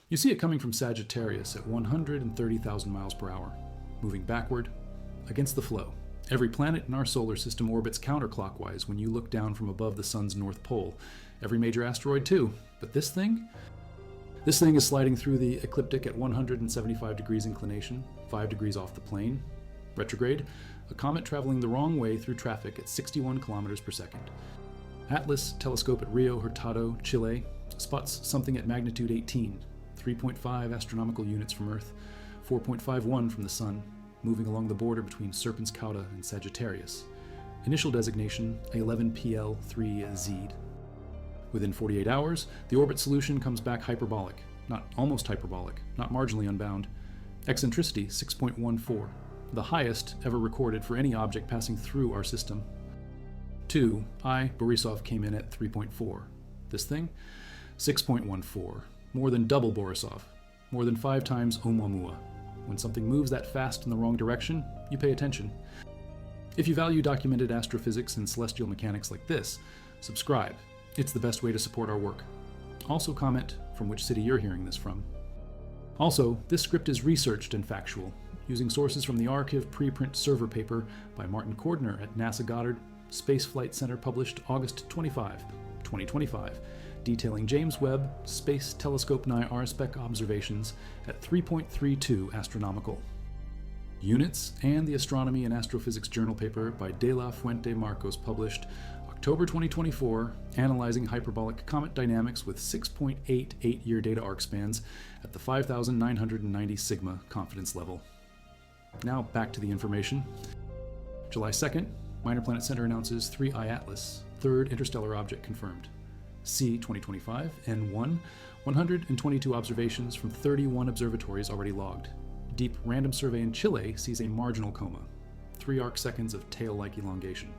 You see it coming from Sagittarius at 130,000 miles per hour, moving backward against the flow. Every planet in our solar system orbits counterclockwise when you look down from above the sun's north pole. Every major asteroid too. But this thing is sliding through the ecliptic at 175 degrees inclination, 5 degrees off the plane. Retrograde, a comet traveling the wrong way through traffic at 61 kilometers per second. Atlas telescope at Rio Hurtado, Chile, spots something at magnitude 18, 3.5 astronomical units from Earth, 4.51 from the Sun, moving along the border between Serpens Cauda and Sagittarius. Initial designation 11PL3Z. Within 48 hours, the orbit solution comes back hyperbolic, not almost hyperbolic, not marginally unbound. Eccentricity 6.14, the highest ever recorded for any object passing through our system. 2. I, Borisov, came in at 3.4. This thing? 6.14. More than double Borisov. More than 5 times Oumuamua. When something moves that fast in the wrong direction, you pay attention. If you value documented astrophysics and celestial mechanics like this, subscribe. It's the best way to support our work. Also comment from which city you're hearing this from. Also, this script is researched and factual, using sources from the Archive preprint server paper by Martin Cordner at NASA Goddard Space Flight Center, published August 25, 2025, detailing James Webb Space Telescope Nye RSpec observations at 3.32 astronomical. Units and the Astronomy and Astrophysics Journal paper by De La Fuente Marcos, published October 2024, analyzing hyperbolic comet dynamics with 6.8 8-year data arc spans at the 5,990 sigma confidence level. Now back to the information. July 2nd, Minor Planet Center announces 3I Atlas, third interstellar object confirmed. C 2025, N1, 122 observations from 31 observatories already logged. Deep Random Survey in Chile sees a marginal coma, 3 arc seconds of tail-like elongation.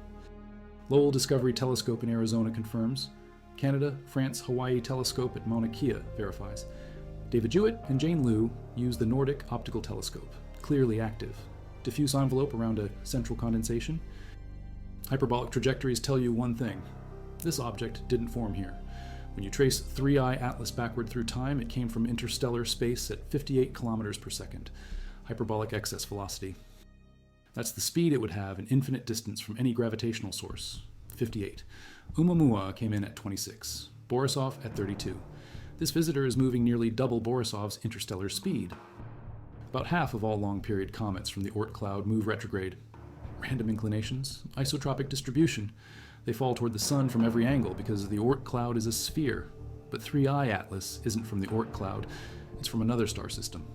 Lowell Discovery Telescope in Arizona confirms. Canada, France, Hawaii Telescope at Mauna Kea verifies. David Jewett and Jane Liu use the Nordic Optical Telescope, clearly active. Diffuse envelope around a central condensation. Hyperbolic trajectories tell you one thing. This object didn't form here. When you trace 3I Atlas backward through time, it came from interstellar space at 58 kilometers per second. Hyperbolic excess velocity. That's the speed it would have in infinite distance from any gravitational source, 58. Oumuamua came in at 26. Borisov at 32. This visitor is moving nearly double Borisov's interstellar speed. About half of all long-period comets from the Oort cloud move retrograde. Random inclinations, isotropic distribution. They fall toward the sun from every angle because the Oort cloud is a sphere. But 3I Atlas isn't from the Oort cloud, it's from another star system.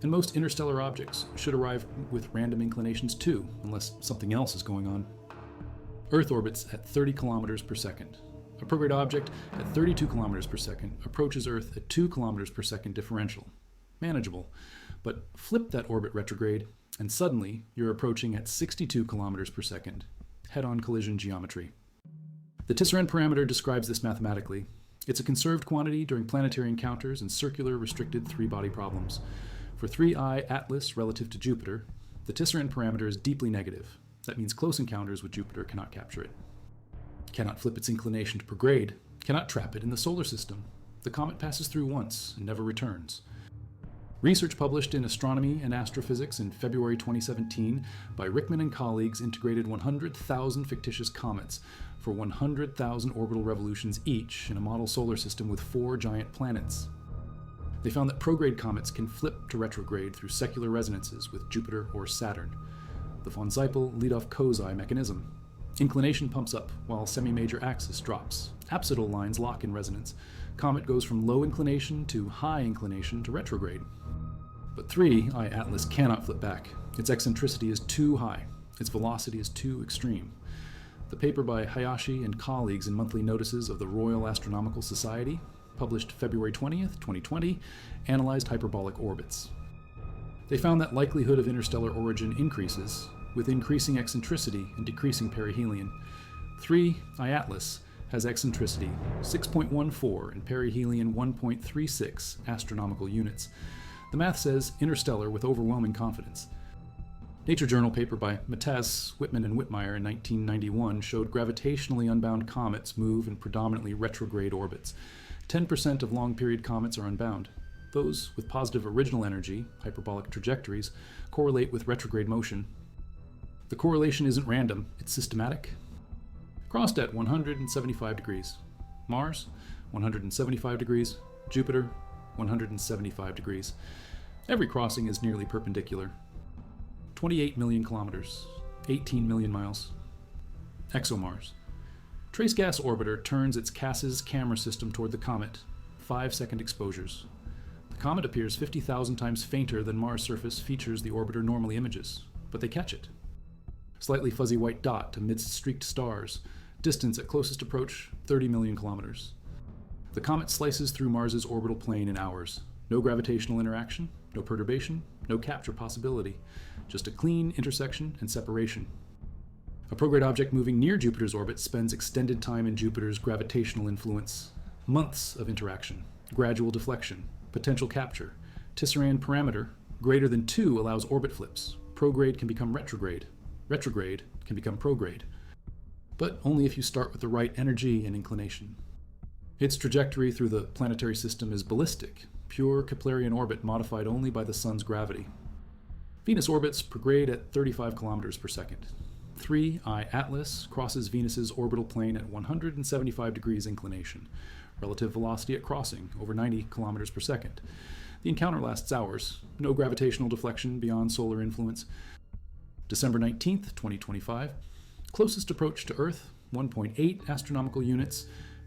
And most interstellar objects should arrive with random inclinations too, unless something else is going on. Earth orbits at 30 kilometers per second. A prograde object at 32 kilometers per second approaches Earth at 2 kilometers per second differential. Manageable. But flip that orbit retrograde, and suddenly you're approaching at 62 kilometers per second. Head-on collision geometry. The Tisserand parameter describes this mathematically. It's a conserved quantity during planetary encounters and circular restricted three-body problems. For 3I Atlas relative to Jupiter, the Tisserand parameter is deeply negative. That means close encounters with Jupiter cannot capture it. Cannot flip its inclination to prograde, cannot trap it in the solar system. The comet passes through once and never returns. Research published in Astronomy and Astrophysics in February 2017 by Rickman and colleagues integrated 100,000 fictitious comets for 100,000 orbital revolutions each in a model solar system with 4 giant planets. They found that prograde comets can flip to retrograde through secular resonances with Jupiter or Saturn, the von Zeipel-Ledoff-Kozai mechanism. Inclination pumps up while semi-major axis drops. Apsidal lines lock in resonance. Comet goes from low inclination to high inclination to retrograde. But 3I Atlas cannot flip back. Its eccentricity is too high. Its velocity is too extreme. The paper by Hayashi and colleagues in Monthly Notices of the Royal Astronomical Society, published February 20th, 2020, analyzed hyperbolic orbits. They found that likelihood of interstellar origin increases with increasing eccentricity and decreasing perihelion. 3I Atlas has eccentricity 6.14 and perihelion 1.36 astronomical units. The math says interstellar with overwhelming confidence. Nature Journal paper by Matthes, Whitman, and Whitmire in 1991 showed gravitationally unbound comets move in predominantly retrograde orbits. 10% of long-period comets are unbound. Those with positive original energy, hyperbolic trajectories, correlate with retrograde motion. The correlation isn't random, it's systematic. Crossed at 175 degrees. Mars, 175 degrees. Jupiter, 175 degrees. Every crossing is nearly perpendicular. 28 million kilometers, 18 million miles. ExoMars. Trace Gas Orbiter turns its CAS's camera system toward the comet. 5-second exposures. The comet appears 50,000 times fainter than Mars' surface features the orbiter normally images, but they catch it. Slightly fuzzy white dot amidst streaked stars. Distance at closest approach, 30 million kilometers. The comet slices through Mars's orbital plane in hours. No gravitational interaction, no perturbation, no capture possibility. Just a clean intersection and separation. A prograde object moving near Jupiter's orbit spends extended time in Jupiter's gravitational influence. Months of interaction, gradual deflection, potential capture. Tisserand parameter, greater than 2 allows orbit flips. Prograde can become retrograde. Retrograde can become prograde. But only if you start with the right energy and inclination. Its trajectory through the planetary system is ballistic, pure Keplerian orbit modified only by the sun's gravity. Venus orbits prograde at 35 kilometers per second. 3I Atlas crosses Venus's orbital plane at 175 degrees inclination. Relative velocity at crossing, over 90 kilometers per second. The encounter lasts hours. No gravitational deflection beyond solar influence. December 19th, 2025. Closest approach to Earth, 1.8 astronomical units,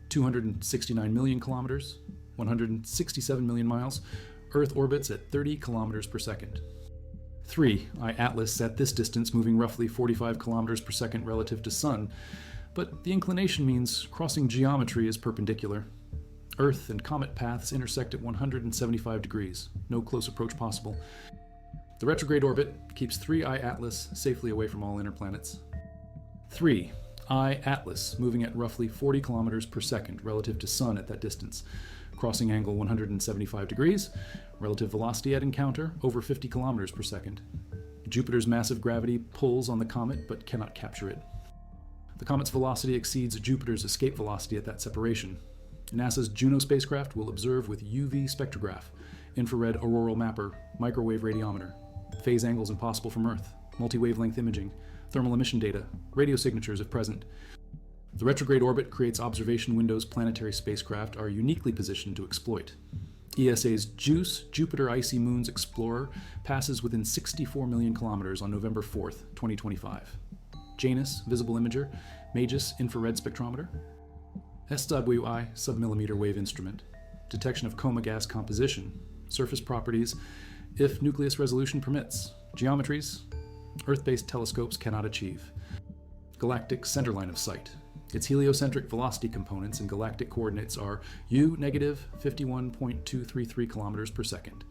269 million kilometers, 167 million miles. Earth orbits at 30 kilometers per second. 3I Atlas at this distance, moving roughly 45 kilometers per second relative to Sun, but the inclination means crossing geometry is perpendicular. Earth and comet paths intersect at 175 degrees, no close approach possible. The retrograde orbit keeps 3I Atlas safely away from all inner planets. 3I Atlas, moving at roughly 40 kilometers per second relative to Sun at that distance. Crossing angle 175 degrees, relative velocity at encounter over 50 kilometers per second. Jupiter's massive gravity pulls on the comet but cannot capture it. The comet's velocity exceeds Jupiter's escape velocity at that separation. NASA's Juno spacecraft will observe with UV spectrograph, infrared auroral mapper, microwave radiometer, phase angles impossible from Earth, multi-wavelength imaging, thermal emission data, radio signatures if present. The retrograde orbit creates observation windows planetary spacecraft are uniquely positioned to exploit. ESA's JUICE, Jupiter Icy Moons Explorer, passes within 64 million kilometers on November 4th, 2025. Janus, visible imager, Magis, infrared spectrometer. SWI, submillimeter wave instrument. Detection of coma gas composition. Surface properties, if nucleus resolution permits. Geometries, Earth-based telescopes cannot achieve. Galactic center line of sight. Its heliocentric velocity components and galactic coordinates are U negative 51.233 kilometers per second,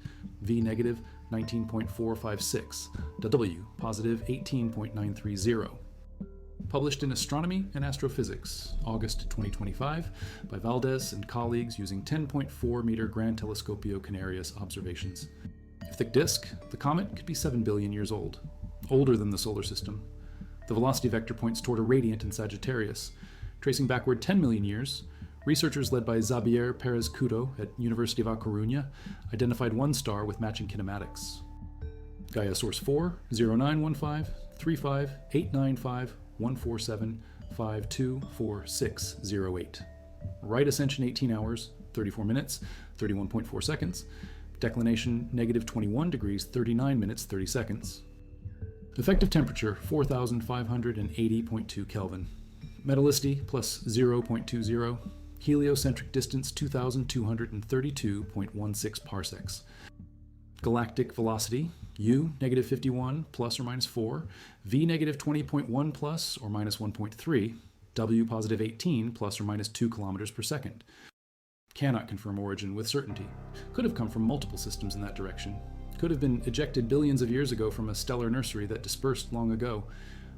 V negative 19.456, W positive 18.930. Published in Astronomy and Astrophysics, August 2025, by Valdez and colleagues using 10.4 meter Gran Telescopio Canarias observations. Thick disk, the comet could be 7 billion years old, older than the solar system. The velocity vector points toward a radiant in Sagittarius. Tracing backward 10 million years, researchers led by Xavier Perez Couto at University of A Coruña identified one star with matching kinematics. Gaia Source 4, 0915 35 895 147 524608. Right ascension 18 hours, 34 minutes, 31.4 seconds. Declination negative 21 degrees, 39 minutes, 30 seconds. Effective temperature 4,580.2 Kelvin. Metallicity plus 0.20. Heliocentric distance 2,232.16 parsecs. Galactic velocity U negative 51 plus or minus 4, V negative 20.1 plus or minus 1.3, W positive 18 plus or minus 2 kilometers per second. Cannot confirm origin with certainty. Could have come from multiple systems in that direction. Could have been ejected billions of years ago from a stellar nursery that dispersed long ago.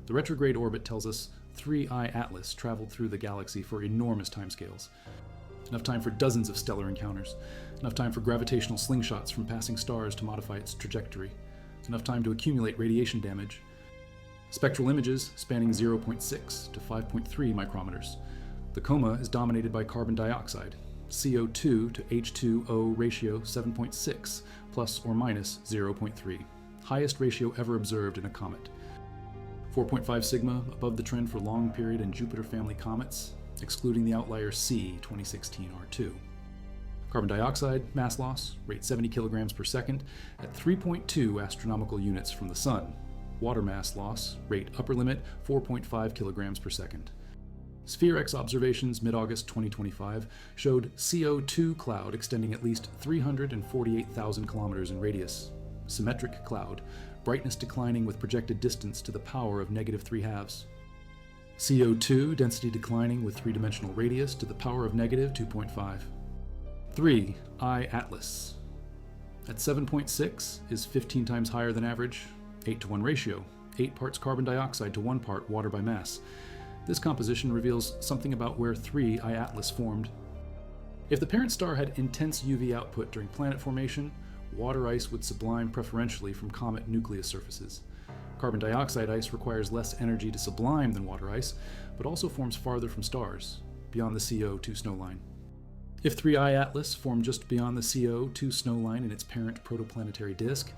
The retrograde orbit tells us 3I Atlas traveled through the galaxy for enormous timescales. Enough time for dozens of stellar encounters. Enough time for gravitational slingshots from passing stars to modify its trajectory. Enough time to accumulate radiation damage. Spectral images spanning 0.6 to 5.3 micrometers. The coma is dominated by carbon dioxide. CO2 to H2O ratio 7.6, plus or minus 0.3. Highest ratio ever observed in a comet. 4.5 sigma above the trend for long period and Jupiter family comets, excluding the outlier C 2016 R2. Carbon dioxide mass loss, rate 70 kilograms per second at 3.2 astronomical units from the Sun. Water mass loss, rate upper limit 4.5 kilograms per second. Sphere-X observations mid-August 2025 showed CO2 cloud extending at least 348,000 kilometers in radius. Symmetric cloud, brightness declining with projected distance to the power of -3/2. CO2 density declining with three-dimensional radius to the power of -2.5. 3. I Atlas. At 7.6 is 15 times higher than average, 8-to-1 ratio, 8 parts carbon dioxide to 1 part water by mass. This composition reveals something about where 3 I Atlas formed. If the parent star had intense UV output during planet formation, water ice would sublime preferentially from comet nucleus surfaces. Carbon dioxide ice requires less energy to sublime than water ice, but also forms farther from stars, beyond the CO2 snowline. If 3I Atlas formed just beyond the CO2 snowline in its parent protoplanetary disk,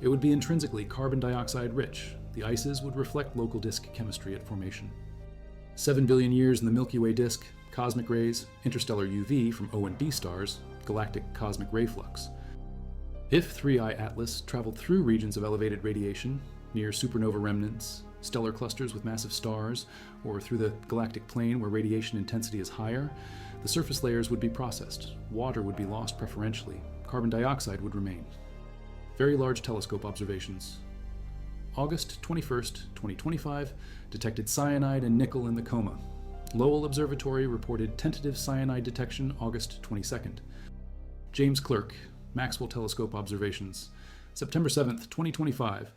it would be intrinsically carbon dioxide rich. The ices would reflect local disk chemistry at formation. 7 billion years in the Milky Way disk, cosmic rays, interstellar UV from O and B stars, galactic cosmic ray flux. If 3I Atlas traveled through regions of elevated radiation, near supernova remnants, stellar clusters with massive stars, or through the galactic plane where radiation intensity is higher, the surface layers would be processed, water would be lost preferentially, carbon dioxide would remain. Very large telescope observations. August 21st, 2025, detected cyanide and nickel in the coma. Lowell Observatory reported tentative cyanide detection August 22nd. James Clerk, Maxwell Telescope observations. September 7th, 2025,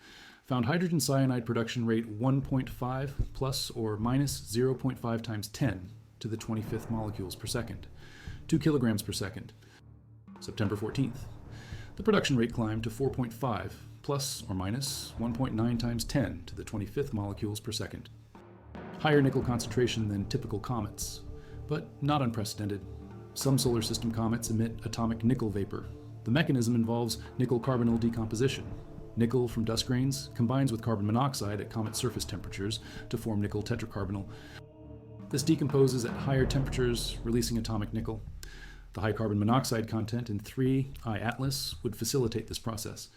found hydrogen cyanide production rate 1.5 plus or minus 0.5 times 10 to the 25th molecules per second, 2 kilograms per second. September 14th, the production rate climbed to 4.5 plus or minus 1.9 times 10 to the 25th molecules per second. Higher nickel concentration than typical comets, but not unprecedented. Some solar system comets emit atomic nickel vapor. The mechanism involves nickel carbonyl decomposition. Nickel from dust grains combines with carbon monoxide at comet surface temperatures to form nickel tetracarbonyl. This decomposes at higher temperatures, releasing atomic nickel. The high carbon monoxide content in 3I Atlas would facilitate this process.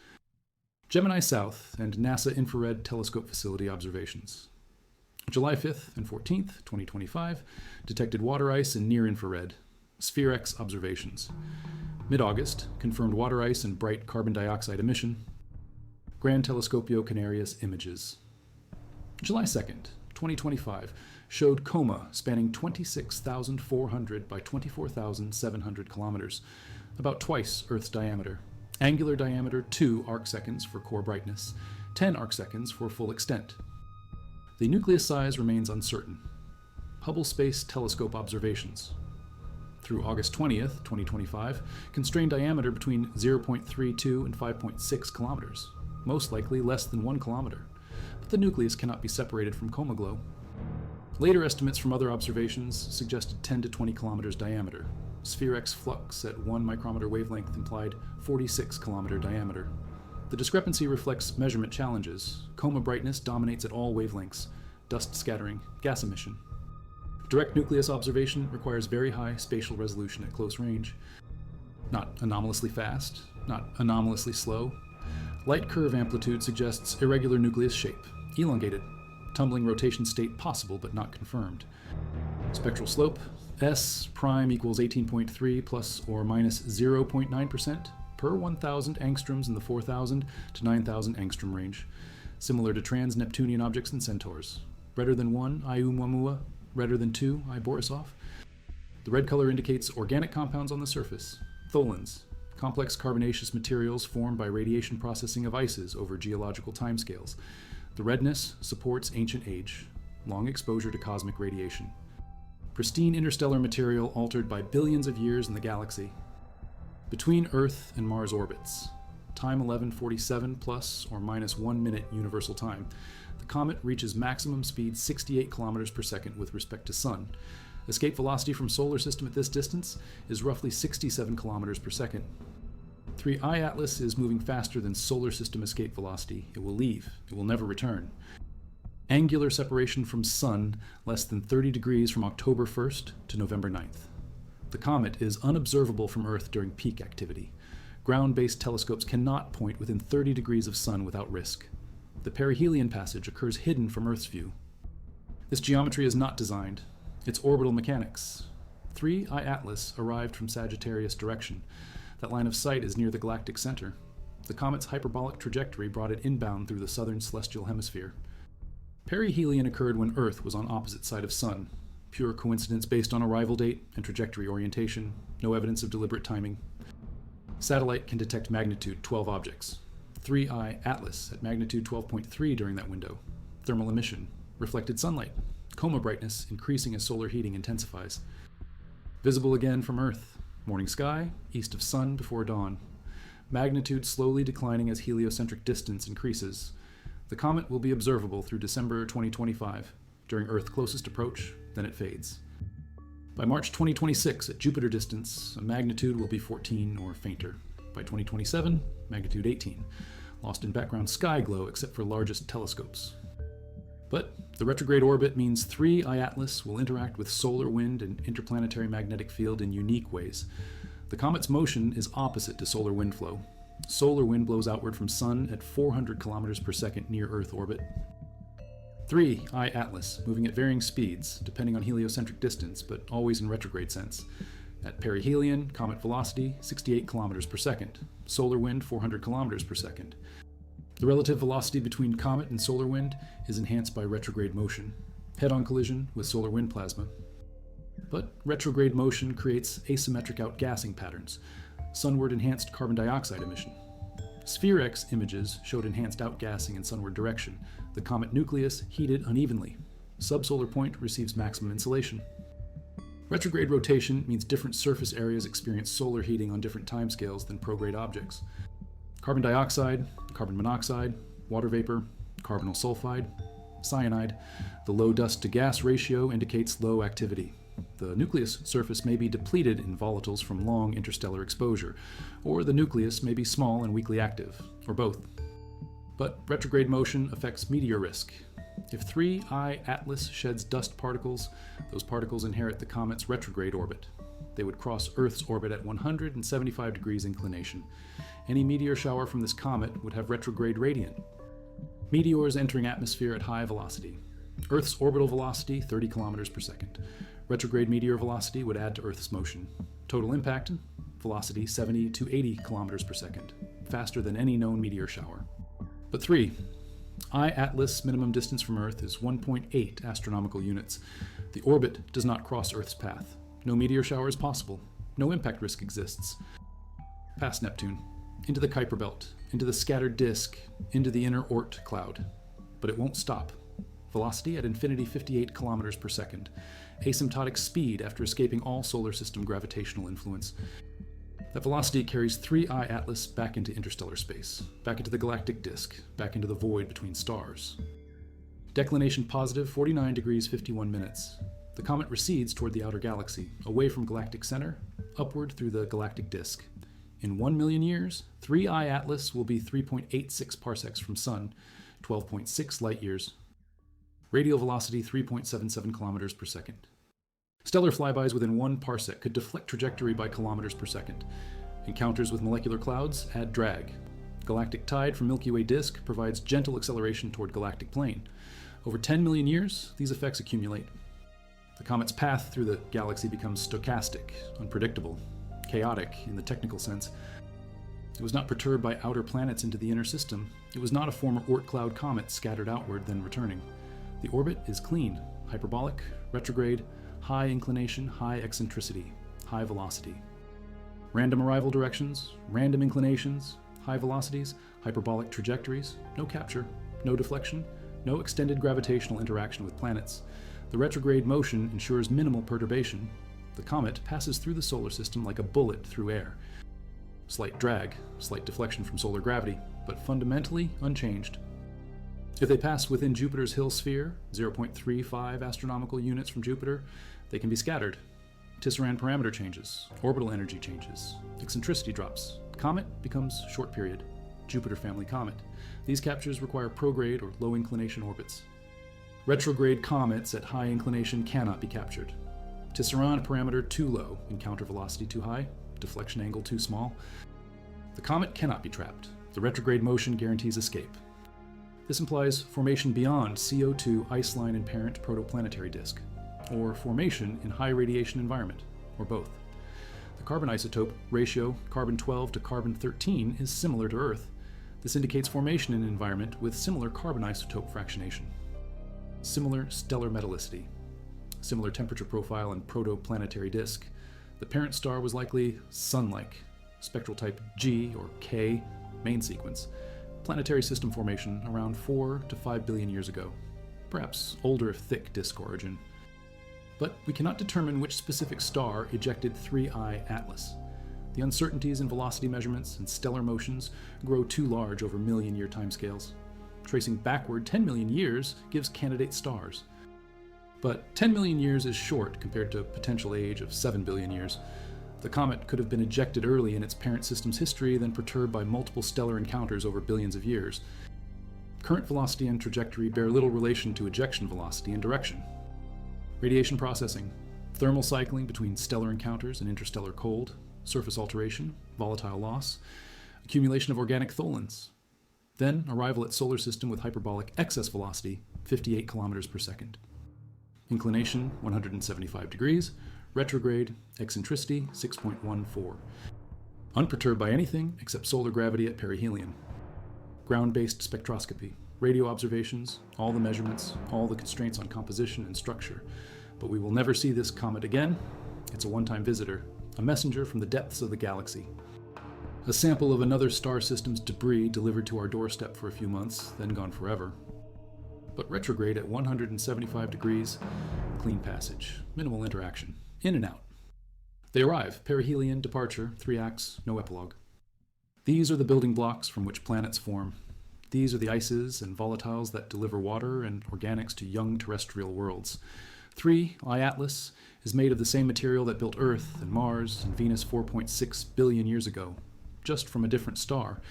Gemini South and NASA Infrared Telescope Facility observations. July 5th and 14th, 2025, detected water ice in near-infrared. Sphere-X observations. Mid-August, confirmed water ice and bright carbon dioxide emission. Gran Telescopio Canarias images. July 2nd, 2025, showed coma spanning 26,400 by 24,700 kilometers, about twice Earth's diameter. Angular diameter 2 arcseconds for core brightness, 10 arcseconds for full extent. The nucleus size remains uncertain. Hubble Space Telescope observations. Through August 20th, 2025, constrained diameter between 0.32 and 5.6 kilometers, most likely less than 1 kilometer, but the nucleus cannot be separated from coma glow. Later estimates from other observations suggested 10 to 20 kilometers diameter. Sphere-X flux at 1 micrometer wavelength implied 46 kilometer diameter. The discrepancy reflects measurement challenges. Coma brightness dominates at all wavelengths. Dust scattering, gas emission. Direct nucleus observation requires very high spatial resolution at close range. Not anomalously fast, not anomalously slow. Light curve amplitude suggests irregular nucleus shape, elongated. Tumbling rotation state possible but not confirmed. Spectral slope, S prime equals 18.3 plus or minus 0.9% per 1,000 angstroms in the 4,000 to 9,000 angstrom range, similar to trans-Neptunian objects and centaurs. Redder than 1, I Oumuamua, redder than 2, I Borisov. The red color indicates organic compounds on the surface, tholins, complex carbonaceous materials formed by radiation processing of ices over geological timescales. The redness supports ancient age, long exposure to cosmic radiation. Pristine interstellar material altered by billions of years in the galaxy. Between Earth and Mars orbits, time 1147 plus or minus 1 minute universal time, the comet reaches maximum speed 68 kilometers per second with respect to Sun. Escape velocity from solar system at this distance is roughly 67 kilometers per second. 3I Atlas is moving faster than solar system escape velocity. It will leave. It will never return. Angular separation from Sun less than 30 degrees from October 1st to November 9th. The comet is unobservable from Earth during peak activity. Ground-based telescopes cannot point within 30 degrees of Sun without risk. The perihelion passage occurs hidden from Earth's view. This geometry is not designed. It's orbital mechanics. 3I Atlas arrived from Sagittarius direction. That line of sight is near the galactic center. The comet's hyperbolic trajectory brought it inbound through the southern celestial hemisphere. Perihelion occurred when Earth was on opposite side of Sun. Pure coincidence based on arrival date and trajectory orientation. No evidence of deliberate timing. Satellite can detect magnitude 12 objects. 3I Atlas at magnitude 12.3 during that window. Thermal emission. Reflected sunlight. Coma brightness increasing as solar heating intensifies. Visible again from Earth. Morning sky, east of Sun before dawn. Magnitude slowly declining as heliocentric distance increases. The comet will be observable through December 2025. During Earth closest approach, then it fades. By March 2026, at Jupiter distance, a magnitude will be 14 or fainter. By 2027, magnitude 18, lost in background sky glow except for largest telescopes. But the retrograde orbit means 3I Atlas will interact with solar wind and interplanetary magnetic field in unique ways. The comet's motion is opposite to solar wind flow. Solar wind blows outward from Sun at 400 kilometers per second near Earth orbit. 3I Atlas, moving at varying speeds, depending on heliocentric distance, but always in retrograde sense. At perihelion, comet velocity, 68 kilometers per second. Solar wind, 400 kilometers per second. The relative velocity between comet and solar wind is enhanced by retrograde motion, head-on collision with solar wind plasma. But retrograde motion creates asymmetric outgassing patterns, sunward enhanced carbon dioxide emission. Sphere-X images showed enhanced outgassing in sunward direction. The comet nucleus heated unevenly. Subsolar point receives maximum insolation. Retrograde rotation means different surface areas experience solar heating on different timescales than prograde objects. Carbon dioxide, carbon monoxide, water vapor, carbonyl sulfide, cyanide. The low dust to gas ratio indicates low activity. The nucleus surface may be depleted in volatiles from long interstellar exposure, or the nucleus may be small and weakly active, or both. But retrograde motion affects meteor risk. If 3I Atlas sheds dust particles, those particles inherit the comet's retrograde orbit. They would cross Earth's orbit at 175 degrees inclination. Any meteor shower from this comet would have retrograde radiant. Meteors entering atmosphere at high velocity. Earth's orbital velocity, 30 kilometers per second. Retrograde meteor velocity would add to Earth's motion. Total impact, velocity 70 to 80 kilometers per second, faster than any known meteor shower. But 3I Atlas minimum distance from Earth is 1.8 astronomical units. The orbit does not cross Earth's path. No meteor shower is possible. No impact risk exists. Past Neptune, into the Kuiper Belt, into the scattered disk, into the inner Oort cloud. But it won't stop. Velocity at infinity 58 kilometers per second. Asymptotic speed after escaping all solar system gravitational influence. That velocity carries 3I Atlas back into interstellar space, back into the galactic disk, back into the void between stars. Declination positive 49 degrees 51 minutes. The comet recedes toward the outer galaxy, away from galactic center, upward through the galactic disk. In 1 million years, 3I Atlas will be 3.86 parsecs from Sun, 12.6 light years. Radial velocity 3.77 kilometers per second. Stellar flybys within 1 parsec could deflect trajectory by kilometers per second. Encounters with molecular clouds add drag. Galactic tide from Milky Way disk provides gentle acceleration toward galactic plane. Over 10 million years, these effects accumulate. The comet's path through the galaxy becomes stochastic, unpredictable, chaotic in the technical sense. It was not perturbed by outer planets into the inner system. It was not a former Oort cloud comet scattered outward, then returning. The orbit is clean, hyperbolic, retrograde, high inclination, high eccentricity, high velocity. Random arrival directions, random inclinations, high velocities, hyperbolic trajectories, no capture, no deflection, no extended gravitational interaction with planets. The retrograde motion ensures minimal perturbation. The comet passes through the solar system like a bullet through air. Slight drag, slight deflection from solar gravity, but fundamentally unchanged. If they pass within Jupiter's Hill sphere, 0.35 astronomical units from Jupiter, they can be scattered. Tisserand parameter changes, orbital energy changes, eccentricity drops. Comet becomes short period, Jupiter family comet. These captures require prograde or low inclination orbits. Retrograde comets at high inclination cannot be captured. Tisserand parameter too low, encounter velocity too high, deflection angle too small. The comet cannot be trapped. The retrograde motion guarantees escape. This implies formation beyond CO2 ice line and parent protoplanetary disk, or formation in high radiation environment, or both. The carbon isotope ratio carbon-12 to carbon-13 is similar to Earth. This indicates formation in an environment with similar carbon isotope fractionation, similar stellar metallicity, similar temperature profile and protoplanetary disk. The parent star was likely Sun-like, spectral type G or K, main sequence, planetary system formation around 4 to 5 billion years ago, perhaps older if thick disk origin. But we cannot determine which specific star ejected 3I Atlas. The uncertainties in velocity measurements and stellar motions grow too large over million-year timescales. Tracing backward 10 million years gives candidate stars. But 10 million years is short compared to a potential age of 7 billion years. The comet could have been ejected early in its parent system's history, then perturbed by multiple stellar encounters over billions of years. Current velocity and trajectory bear little relation to ejection velocity and direction. Radiation processing, thermal cycling between stellar encounters and interstellar cold, surface alteration, volatile loss, accumulation of organic tholins. Then arrival at solar system with hyperbolic excess velocity, 58 kilometers per second. Inclination, 175 degrees. Retrograde, eccentricity, 6.14. Unperturbed by anything except solar gravity at perihelion. Ground-based spectroscopy, radio observations, all the measurements, all the constraints on composition and structure. But we will never see this comet again. It's a one-time visitor, a messenger from the depths of the galaxy. A sample of another star system's debris delivered to our doorstep for a few months, then gone forever. But retrograde at 175 degrees, clean passage, minimal interaction, in and out. They arrive, perihelion, departure, 3 acts, no epilogue. These are the building blocks from which planets form. These are the ices and volatiles that deliver water and organics to young terrestrial worlds. 3I Atlas is made of the same material that built Earth and Mars and Venus 4.6 billion years ago, just from a different star.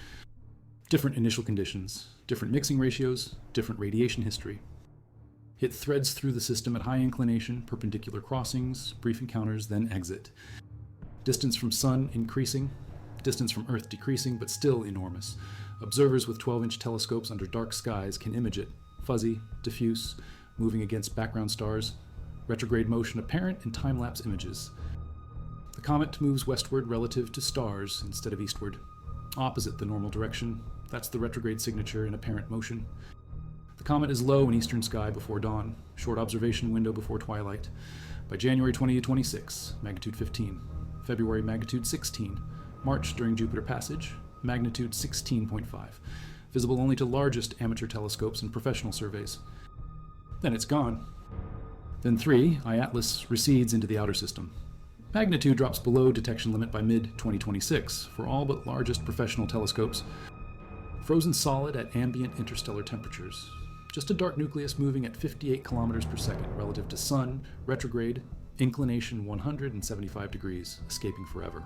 Different initial conditions, different mixing ratios, different radiation history. It threads through the system at high inclination, perpendicular crossings, brief encounters, then exit. Distance from Sun increasing, distance from Earth decreasing, but still enormous. Observers with 12-inch telescopes under dark skies can image it, fuzzy, diffuse, moving against background stars, retrograde motion apparent in time-lapse images. The comet moves westward relative to stars instead of eastward, opposite the normal direction. That's the retrograde signature in apparent motion. The comet is low in eastern sky before dawn, short observation window before twilight. By January 2026, magnitude 15. February, magnitude 16. March during Jupiter passage, magnitude 16.5. Visible only to largest amateur telescopes and professional surveys. Then it's gone. Then 3I Atlas recedes into the outer system. Magnitude drops below detection limit by mid-2026 for all but largest professional telescopes. Frozen solid at ambient interstellar temperatures. Just a dark nucleus moving at 58 kilometers per second relative to Sun, retrograde, inclination 175 degrees, escaping forever.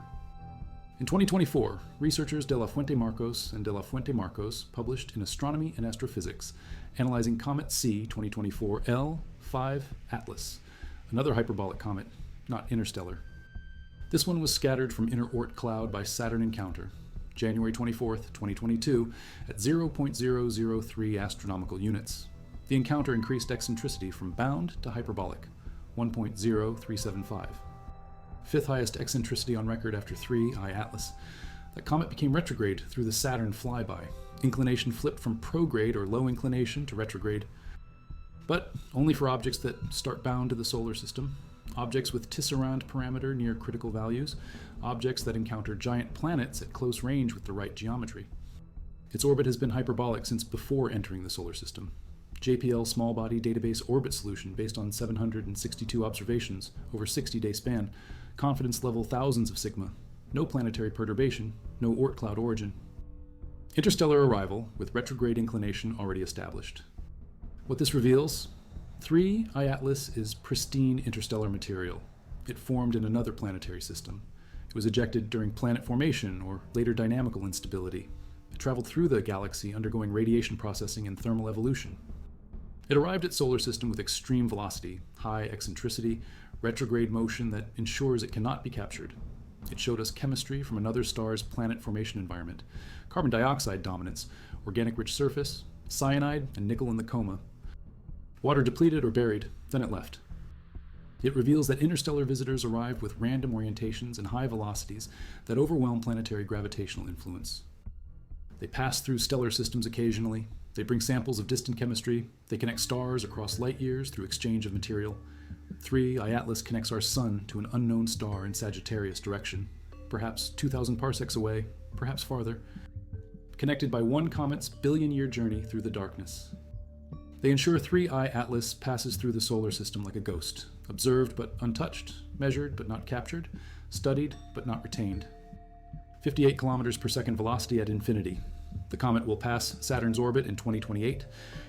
In 2024, researchers De La Fuente Marcos and De La Fuente Marcos published in Astronomy and Astrophysics, analyzing Comet C 2024 L5 Atlas, another hyperbolic comet, not interstellar. This one was scattered from inner Oort cloud by Saturn encounter, January 24th, 2022, at 0.003 astronomical units. The encounter increased eccentricity from bound to hyperbolic, 1.0375. Fifth highest eccentricity on record after 3I Atlas. That comet became retrograde through the Saturn flyby. Inclination flipped from prograde or low inclination to retrograde. But only for objects that start bound to the solar system, objects with Tisserand parameter near critical values, objects that encounter giant planets at close range with the right geometry. Its orbit has been hyperbolic since before entering the solar system. JPL small body database orbit solution based on 762 observations over 60-day span. Confidence level thousands of sigma. No planetary perturbation, no Oort cloud origin. Interstellar arrival with retrograde inclination already established. What this reveals? 3 I Atlas is pristine interstellar material. It formed in another planetary system. It was ejected during planet formation or later dynamical instability. It traveled through the galaxy undergoing radiation processing and thermal evolution. It arrived at solar system with extreme velocity, high eccentricity, retrograde motion that ensures it cannot be captured. It showed us chemistry from another star's planet formation environment, carbon dioxide dominance, organic rich surface, cyanide, and nickel in the coma. Water depleted or buried, then it left. It reveals that interstellar visitors arrived with random orientations and high velocities that overwhelm planetary gravitational influence. They pass through stellar systems occasionally. They bring samples of distant chemistry. They connect stars across light years through exchange of material. 3 I Atlas connects our sun to an unknown star in Sagittarius direction, perhaps 2,000 parsecs away, perhaps farther, connected by one comet's billion-year journey through the darkness. They ensure 3 I Atlas passes through the solar system like a ghost, observed but untouched, measured but not captured, studied but not retained. 58 kilometers per second velocity at infinity. The comet will pass Saturn's orbit in 2028,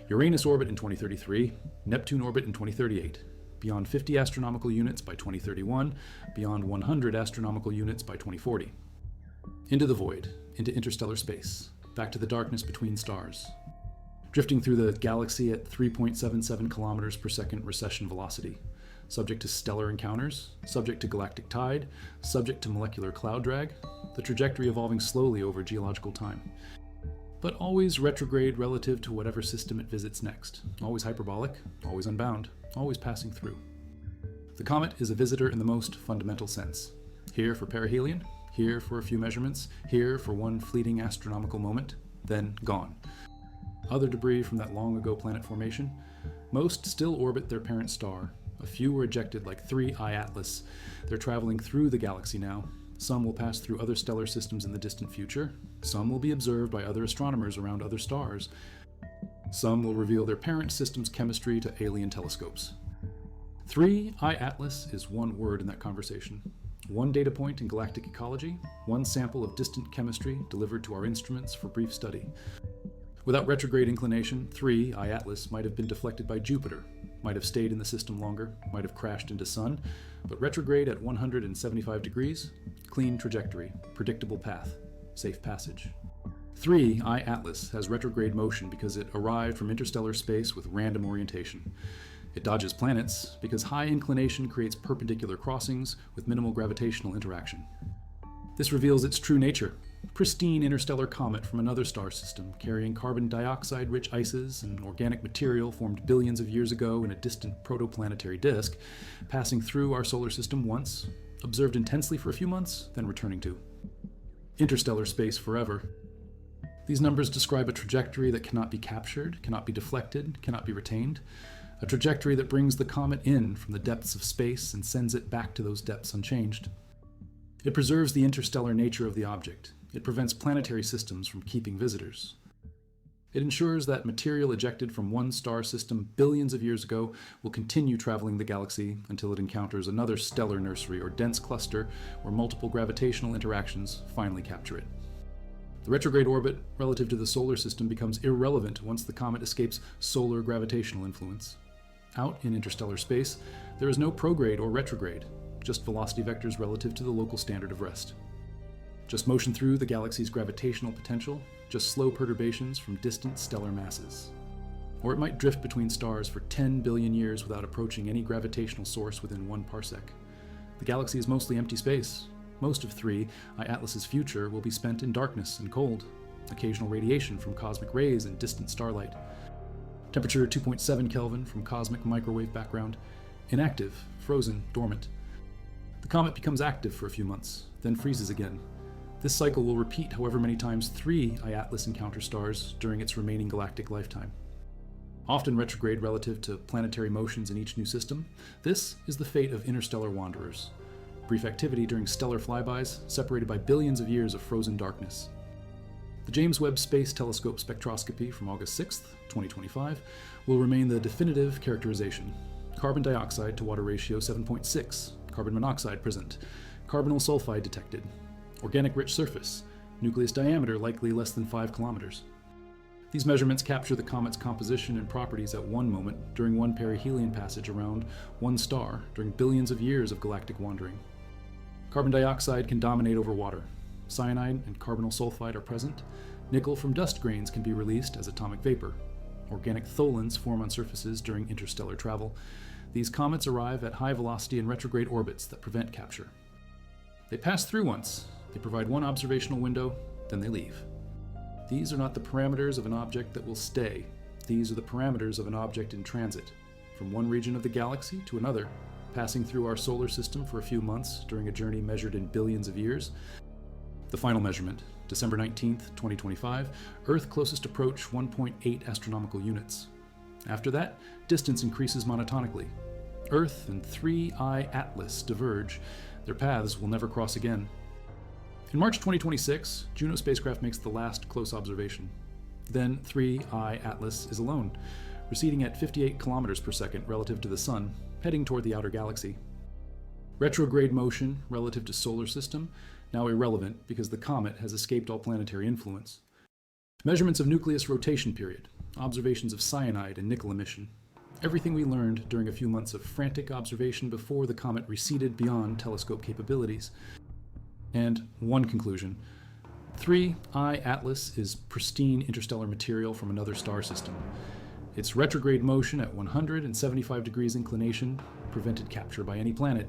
Uranus orbit in 2033, Neptune orbit in 2038, beyond 50 astronomical units by 2031, beyond 100 astronomical units by 2040. Into the void, into interstellar space, back to the darkness between stars. Drifting through the galaxy at 3.77 kilometers per second recession velocity, subject to stellar encounters, subject to galactic tide, subject to molecular cloud drag, the trajectory evolving slowly over geological time. But always retrograde relative to whatever system it visits next, always hyperbolic, always unbound, always passing through. The comet is a visitor in the most fundamental sense. Here for perihelion, here for a few measurements, here for one fleeting astronomical moment, then gone. Other debris from that long ago planet formation, most still orbit their parent star. A few were ejected like 3 I Atlas. They're traveling through the galaxy now. Some will pass through other stellar systems in the distant future. Some will be observed by other astronomers around other stars. Some will reveal their parent system's chemistry to alien telescopes. 3 I Atlas is one word in that conversation. One data point in galactic ecology, one sample of distant chemistry delivered to our instruments for brief study. Without retrograde inclination, 3 I Atlas might have been deflected by Jupiter, might have stayed in the system longer, might have crashed into Sun, but retrograde at 175 degrees, clean trajectory, predictable path, safe passage. 3 I Atlas has retrograde motion because it arrived from interstellar space with random orientation. It dodges planets because high inclination creates perpendicular crossings with minimal gravitational interaction. This reveals its true nature. Pristine interstellar comet from another star system, carrying carbon dioxide-rich ices and organic material formed billions of years ago in a distant protoplanetary disk, passing through our solar system once, observed intensely for a few months, then returning to. Interstellar space forever. These numbers describe a trajectory that cannot be captured, cannot be deflected, cannot be retained. A trajectory that brings the comet in from the depths of space and sends it back to those depths unchanged. It preserves the interstellar nature of the object. It prevents planetary systems from keeping visitors. It ensures that material ejected from one star system billions of years ago will continue traveling the galaxy until it encounters another stellar nursery or dense cluster where multiple gravitational interactions finally capture it. The retrograde orbit relative to the solar system becomes irrelevant once the comet escapes solar gravitational influence. Out in interstellar space, there is no prograde or retrograde, just velocity vectors relative to the local standard of rest. Just motion through the galaxy's gravitational potential, just slow perturbations from distant stellar masses. Or it might drift between stars for 10 billion years without approaching any gravitational source within 1 parsec. The galaxy is mostly empty space. Most of 3 I Atlas's future will be spent in darkness and cold, occasional radiation from cosmic rays and distant starlight. Temperature 2.7 Kelvin from cosmic microwave background, inactive, frozen, dormant. The comet becomes active for a few months, then freezes again. This cycle will repeat however many times 3 I Atlas encounter stars during its remaining galactic lifetime. Often retrograde relative to planetary motions in each new system, this is the fate of interstellar wanderers. Brief activity during stellar flybys, separated by billions of years of frozen darkness. The James Webb Space Telescope spectroscopy from August 6, 2025, will remain the definitive characterization. Carbon dioxide to water ratio 7.6, carbon monoxide present, carbonyl sulfide detected, organic rich surface, nucleus diameter likely less than 5 kilometers. These measurements capture the comet's composition and properties at one moment during one perihelion passage around one star during billions of years of galactic wandering. Carbon dioxide can dominate over water. Cyanide and carbonyl sulfide are present. Nickel from dust grains can be released as atomic vapor. Organic tholins form on surfaces during interstellar travel. These comets arrive at high velocity and retrograde orbits that prevent capture. They pass through once, they provide one observational window, then they leave. These are not the parameters of an object that will stay. These are the parameters of an object in transit, from one region of the galaxy to another, passing through our solar system for a few months during a journey measured in billions of years. The final measurement, December 19th, 2025, Earth closest approach 1.8 astronomical units. After that, distance increases monotonically. Earth and 3I Atlas diverge. Their paths will never cross again. In March 2026, Juno spacecraft makes the last close observation. Then 3I Atlas is alone, receding at 58 kilometers per second relative to the Sun, heading toward the outer galaxy. Retrograde motion relative to solar system, now irrelevant because the comet has escaped all planetary influence. Measurements of nucleus rotation period, observations of cyanide and nickel emission. Everything we learned during a few months of frantic observation before the comet receded beyond telescope capabilities. And one conclusion. 3I Atlas is pristine interstellar material from another star system. Its retrograde motion at 175 degrees inclination prevented capture by any planet.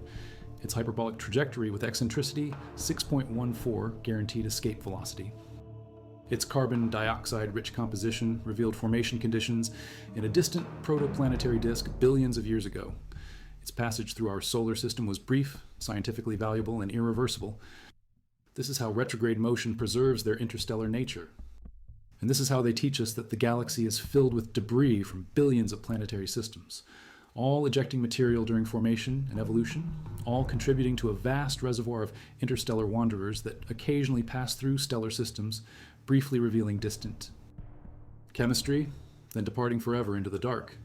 Its hyperbolic trajectory with eccentricity 6.14 guaranteed escape velocity. Its carbon dioxide-rich composition revealed formation conditions in a distant protoplanetary disk billions of years ago. Its passage through our solar system was brief, scientifically valuable, and irreversible. This is how retrograde motion preserves their interstellar nature. And this is how they teach us that the galaxy is filled with debris from billions of planetary systems, all ejecting material during formation and evolution, all contributing to a vast reservoir of interstellar wanderers that occasionally pass through stellar systems, briefly revealing distant chemistry, then departing forever into the dark.